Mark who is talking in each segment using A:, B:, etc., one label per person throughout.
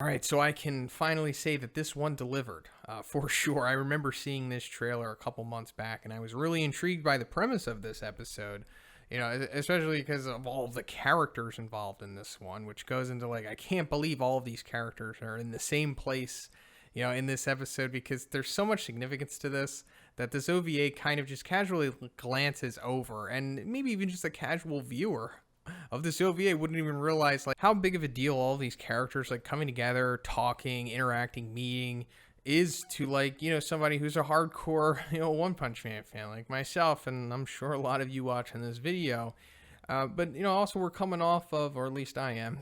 A: All right, so I can finally say that this one delivered for sure. I remember seeing this trailer a couple months back, and I was really intrigued by the premise of this episode. Especially because of all of the characters involved in this one, which goes into like, I can't believe all of these characters are in the same place, in this episode, because there's so much significance to this that this OVA kind of just casually glances over, and maybe even just a casual viewer of this OVA wouldn't even realize like how big of a deal all these characters like coming together, talking, interacting, meeting is to like, somebody who's a hardcore, One Punch Man fan like myself, and I'm sure a lot of you watching this video. But also we're coming off of, or at least I am,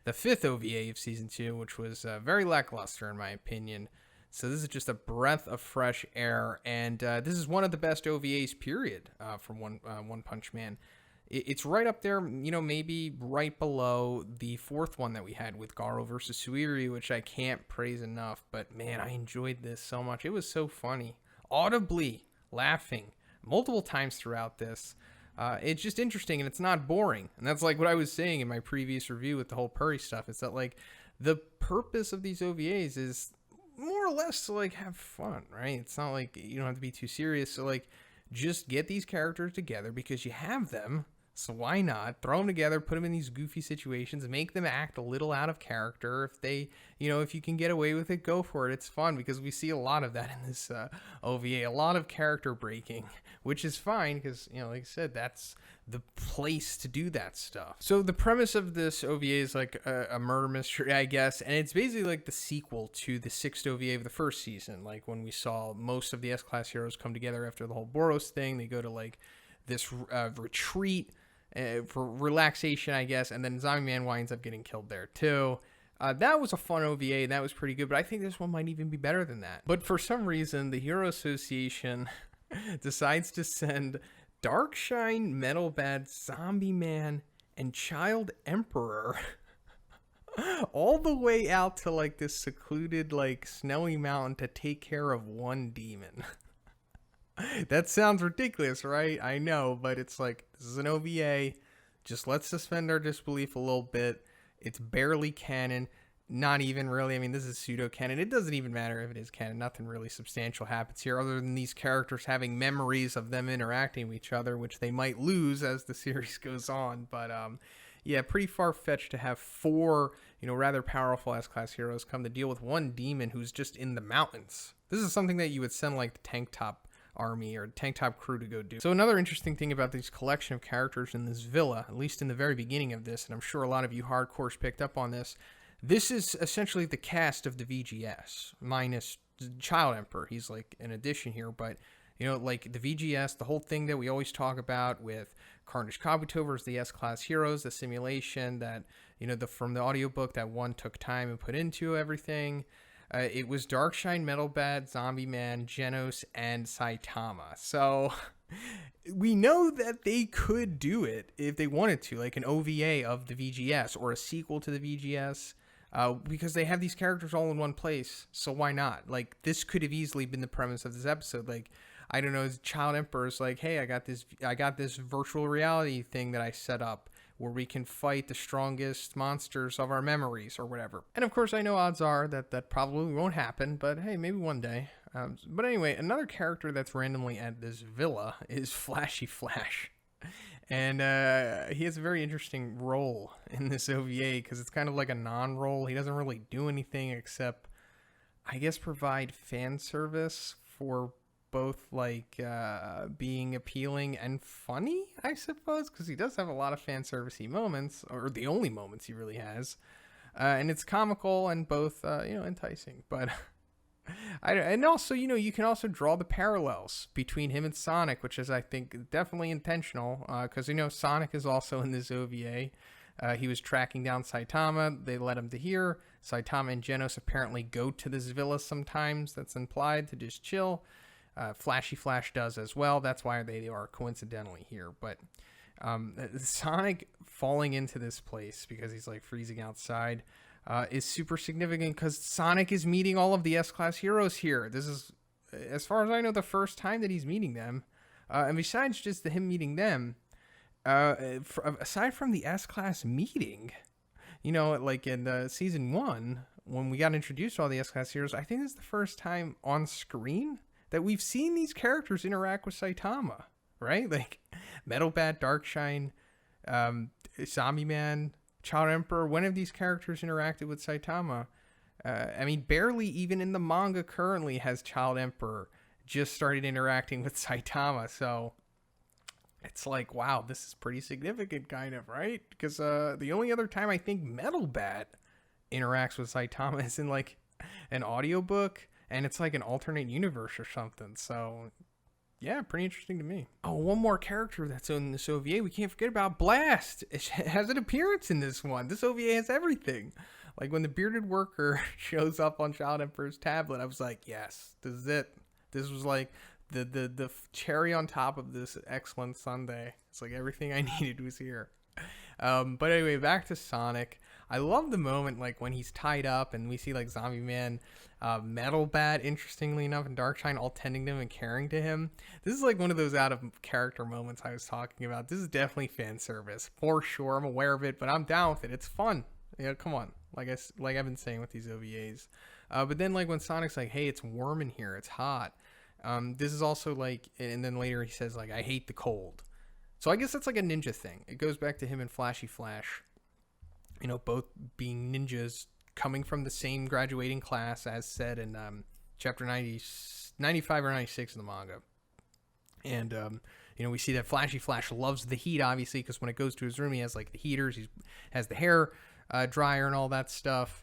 A: the fifth OVA of season 2, which was very lackluster in my opinion. So this is just a breath of fresh air, and this is one of the best OVAs, period, from One Punch Man. It's right up there, maybe right below the fourth one that we had with Garo versus Suiri, which I can't praise enough. But man, I enjoyed this so much. It was so funny. Audibly laughing multiple times throughout this. It's just interesting, and it's not boring. And that's like what I was saying in my previous review with the whole Puri stuff. It's that like the purpose of these OVAs is more or less to like have fun, right? It's not like you don't have to be too serious. So like just get these characters together because you have them. So why not throw them together, put them in these goofy situations, make them act a little out of character. If they, if you can get away with it, go for it. It's fun because we see a lot of that in this OVA, a lot of character breaking, which is fine because, like I said, that's the place to do that stuff. So the premise of this OVA is like a murder mystery, I guess, and it's basically like the sequel to the sixth OVA of the first season. Like when we saw most of the S-Class heroes come together after the whole Boros thing, they go to like this retreat for relaxation, I guess, and then Zombie Man winds up getting killed there too. That was a fun OVA, and that was pretty good, but I think this one might even be better than that. But for some reason, the Hero Association decides to send Darkshine, Metal Bad, Zombie Man, and Child Emperor all the way out to like this secluded, like, snowy mountain to take care of one demon. That sounds ridiculous, right? I know, but it's like, this is an OVA. Just let's suspend our disbelief a little bit. It's barely canon. Not even really. I mean, this is pseudo-canon. It doesn't even matter if it is canon. Nothing really substantial happens here other than these characters having memories of them interacting with each other, which they might lose as the series goes on. But, yeah, pretty far-fetched to have four, rather powerful S-Class heroes come to deal with one demon who's just in the mountains. This is something that you would send, like, the Tank Top army or tank top crew to go do. So another interesting thing about this collection of characters in this villa, at least in the very beginning of this, and I'm sure a lot of you hardcores picked up on this, this is essentially the cast of the VGS minus Child Emperor. He's like an addition here, but like the VGS, the whole thing that we always talk about with Carnage Kabuto versus the S-Class heroes, the simulation that from the audiobook that one took time and put into everything. It was Darkshine, Metal Bad, Zombie Man, Genos, and Saitama. So we know that they could do it if they wanted to, like an OVA of the VGS or a sequel to the VGS, because they have these characters all in one place. So why not? Like, this could have easily been the premise of this episode. Like, I don't know, Child Emperor's like, hey, I got this virtual reality thing that I set up where we can fight the strongest monsters of our memories or whatever. And of course, I know odds are that probably won't happen, but hey, maybe one day. But anyway, another character that's randomly at this villa is Flashy Flash. And he has a very interesting role in this OVA because it's kind of like a non-role. He doesn't really do anything except, I guess, provide fan service for both like being appealing and funny, I suppose, because he does have a lot of fan servicey moments, or the only moments he really has, and it's comical and both enticing. But and also you can also draw the parallels between him and Sonic, which is, I think, definitely intentional, because Sonic is also in this OVA. He was tracking down Saitama. They led him to here. Saitama and Genos apparently go to this villa sometimes. That's implied, to just chill. Flashy Flash does as well. That's why they are coincidentally here. But Sonic falling into this place because he's like freezing outside is super significant because Sonic is meeting all of the S-Class heroes here. This is, as far as I know, the first time that he's meeting them. And besides just him meeting them, aside from the S-Class meeting, like in season 1, when we got introduced to all the S-Class heroes, I think this is the first time on screen that we've seen these characters interact with Saitama, right? Like Metal Bat, Darkshine, Zombie Man, Child Emperor. When have these characters interacted with Saitama? I mean, barely even in the manga currently has Child Emperor just started interacting with Saitama. So it's like, wow, this is pretty significant, kind of, right? Because the only other time I think Metal Bat interacts with Saitama is in like an audiobook, and it's like an alternate universe or something. So yeah, pretty interesting to me. Oh, one more character that's in this OVA we can't forget about, Blast. It has an appearance in this one. This OVA has everything. Like when the bearded worker shows up on Child Emperor's tablet, I was like, yes, this is it. This was like the cherry on top of this excellent sundae. It's like everything I needed was here. But anyway, back to Sonic. I love the moment like when he's tied up and we see like Zombie Man, Metal Bat, interestingly enough, and Darkshine all tending to him and caring to him. This is like one of those out of character moments I was talking about. This is definitely fan service for sure. I'm aware of it, but I'm down with it. It's fun. Come on. Like I've been saying with these OVAs. But then like when Sonic's like, hey, it's warm in here, it's hot. This is also like, and then later he says like, I hate the cold. So I guess that's like a ninja thing. It goes back to him and Flashy Flash, both being ninjas coming from the same graduating class as said in chapter 95 or 96 in the manga. And, we see that Flashy Flash loves the heat, obviously, because when it goes to his room, he has like the heaters, he has the hair dryer and all that stuff.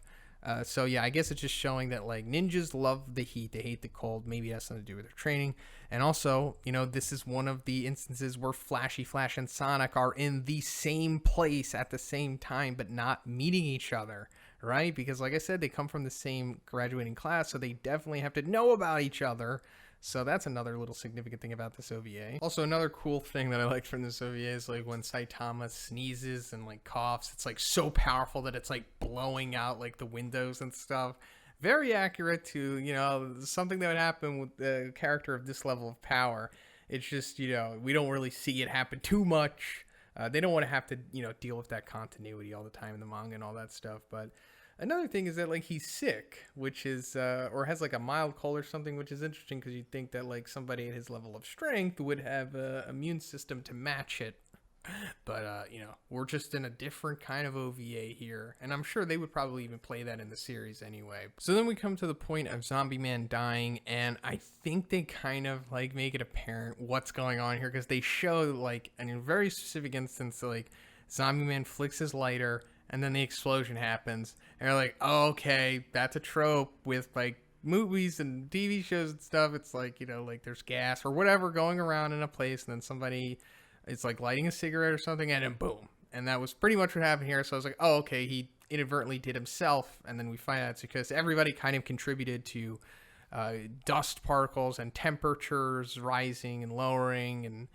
A: So yeah, I guess it's just showing that like ninjas love the heat, they hate the cold. Maybe it has something to do with their training. And also, this is one of the instances where Flashy Flash and Sonic are in the same place at the same time, but not meeting each other, right? Because like I said, they come from the same graduating class, so they definitely have to know about each other. So that's another little significant thing about this OVA. Also, another cool thing that I liked from this OVA is like when Saitama sneezes and like coughs, it's like so powerful that it's like blowing out like the windows and stuff. Very accurate to, something that would happen with a character of this level of power. It's just, we don't really see it happen too much. They don't want to have to, deal with that continuity all the time in the manga and all that stuff. But another thing is that like he's sick, which is or has like a mild cold or something, which is interesting because you'd think that like somebody at his level of strength would have a immune system to match it. But we're just in a different kind of OVA here, and I'm sure they would probably even play that in the series anyway. So then we come to the point of Zombie Man dying, and I think they kind of like make it apparent what's going on here because they show like in a very specific instance like Zombie Man flicks his lighter and then the explosion happens, and you're like, oh, okay, that's a trope with like movies and TV shows and stuff. It's like, like there's gas or whatever going around in a place, and then somebody is like lighting a cigarette or something, and then boom. And that was pretty much what happened here. So I was like, oh, okay, he inadvertently did himself. And then we find out it's because everybody kind of contributed to dust particles and temperatures rising and lowering,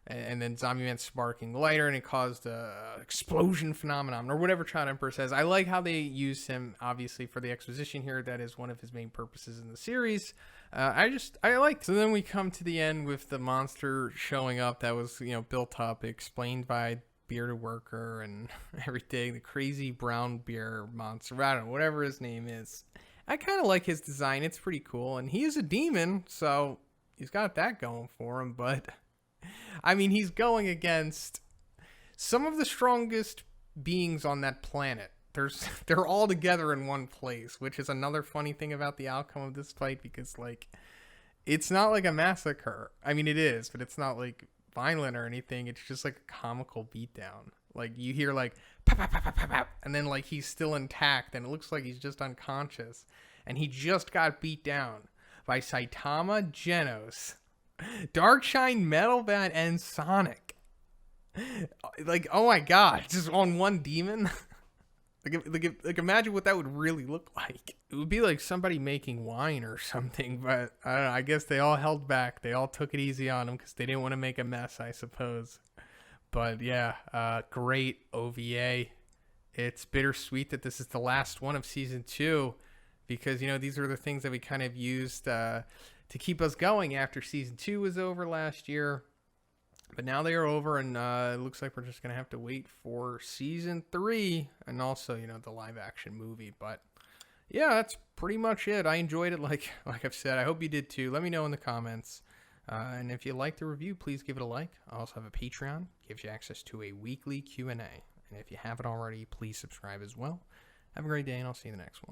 A: and then Zombie Man sparking the lighter, and it caused a explosion phenomenon, or whatever Child Emperor says. I like how they use him, obviously, for the exposition here. That is one of his main purposes in the series. I liked. So then we come to the end with the monster showing up that was, built up, explained by bearded worker and everything. The crazy brown bear monster, I don't know, whatever his name is. I kind of like his design. It's pretty cool, and he is a demon, so he's got that going for him. But I mean, he's going against some of the strongest beings on that planet. They're all together in one place, which is another funny thing about the outcome of this fight, because like it's not like a massacre. I mean, it is, but it's not like violent or anything. It's just like a comical beatdown. Like you hear like pop, pop, pop, pop, pop, pop, and then like he's still intact, and it looks like he's just unconscious, and he just got beat down by Saitama, Genos, Darkshine, Metal Bat, and Sonic. Like, oh my god, just on one demon. Like imagine what that would really look like. It would be like somebody making wine or something, but I don't know, I guess they all held back. They all took it easy on him because they didn't want to make a mess, I suppose. But yeah, great OVA. It's bittersweet that this is the last one of season 2, because, these are the things that we kind of used to keep us going after season 2 was over last year. But now they are over, and it looks like we're just going to have to wait for season 3 and also, the live action movie. But yeah, that's pretty much it. I enjoyed it, like I've said. I hope you did too. Let me know in the comments. And if you like the review, please give it a like. I also have a Patreon. Gives you access to a weekly Q&A. And if you haven't already, please subscribe as well. Have a great day, and I'll see you in the next one.